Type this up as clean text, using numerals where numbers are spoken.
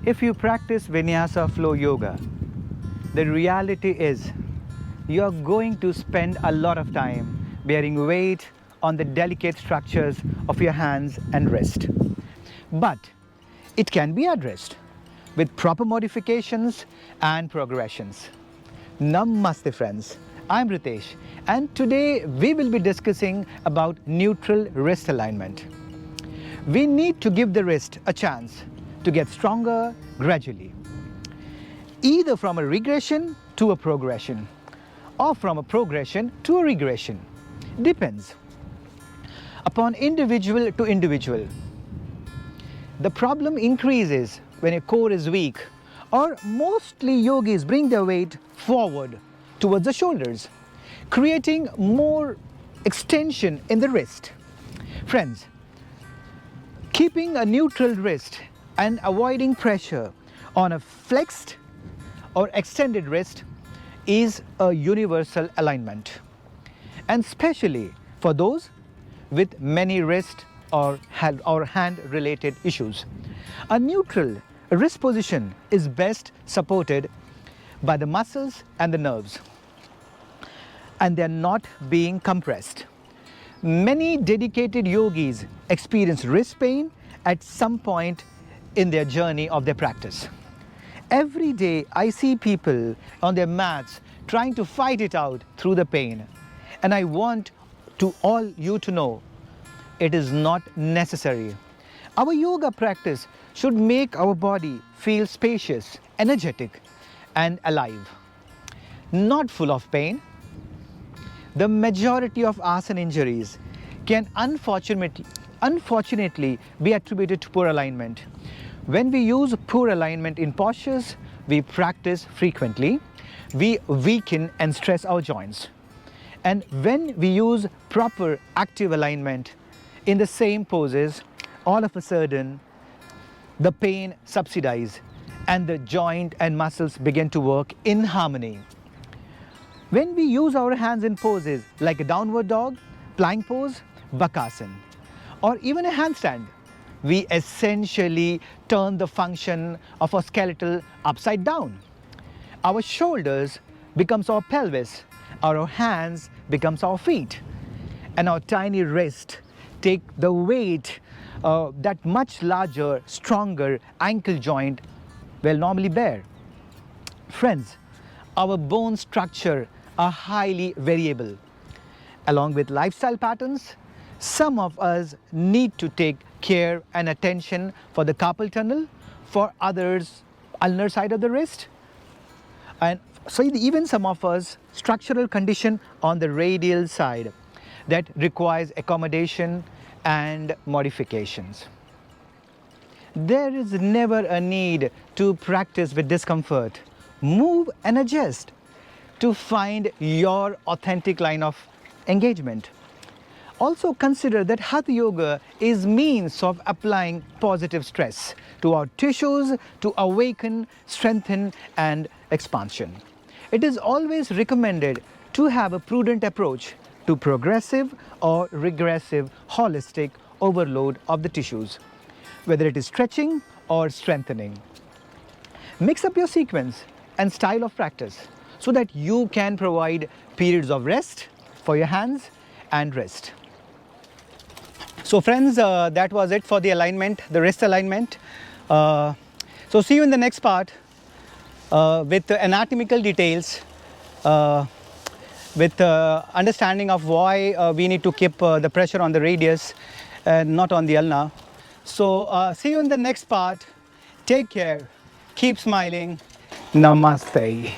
If you practice Vinyasa flow yoga, the reality is you're going to spend a lot of time bearing weight on the delicate structures of your hands and wrist. But it can be addressed with proper modifications and progressions. Namaste friends, I'm Ritesh, and today we will be discussing about neutral wrist alignment. We need to give the wrist a chance to get stronger gradually, either from a regression to a progression, or from a progression to a regression. Depends upon individual to individual. The problem increases when your core is weak, or mostly yogis bring their weight forward towards the shoulders, creating more extension in the wrist. Friends, keeping a neutral wrist and avoiding pressure on a flexed or extended wrist is a universal alignment, and especially for those with many wrist or hand related issues. A neutral wrist position is best supported by the muscles and the nerves, and they are not being compressed. Many dedicated yogis experience wrist pain at some point in their journey of their practice. Every day I see people on their mats trying to fight it out through the pain, and I want to all you to know it is not necessary. Our yoga practice should make our body feel spacious, energetic and alive, not full of pain. The majority of asana injuries can unfortunately be attributed to poor alignment. When we use poor alignment in postures we practice frequently, we weaken and stress our joints. And when we use proper active alignment in the same poses, all of a sudden the pain subsides and the joint and muscles begin to work in harmony. When we use our hands in poses like a downward dog, plank pose, bakasana, or even a handstand, we essentially turn the function of our skeletal upside down. Our shoulders becomes our pelvis, our hands becomes our feet, and our tiny wrist take the weight that much larger, stronger ankle joint will normally bear. Friends, our bone structure are highly variable. Along with lifestyle patterns, some of us need to take care and attention for the carpal tunnel, for others ulnar side of the wrist, and so even some of us structural condition on the radial side that requires accommodation and modifications. There is never a need to practice with discomfort. Move and adjust to find your authentic line of engagement. Also consider that Hatha Yoga is means of applying positive stress to our tissues to awaken, strengthen and expansion. It is always recommended to have a prudent approach to progressive or regressive holistic overload of the tissues, whether it is stretching or strengthening. Mix up your sequence and style of practice so that you can provide periods of rest for your hands and wrist. So friends, that was it for the alignment, the wrist alignment. So see you in the next part with the anatomical details, with understanding of why we need to keep the pressure on the radius and not on the ulna. So see you in the next part. Take care. Keep smiling. Namaste.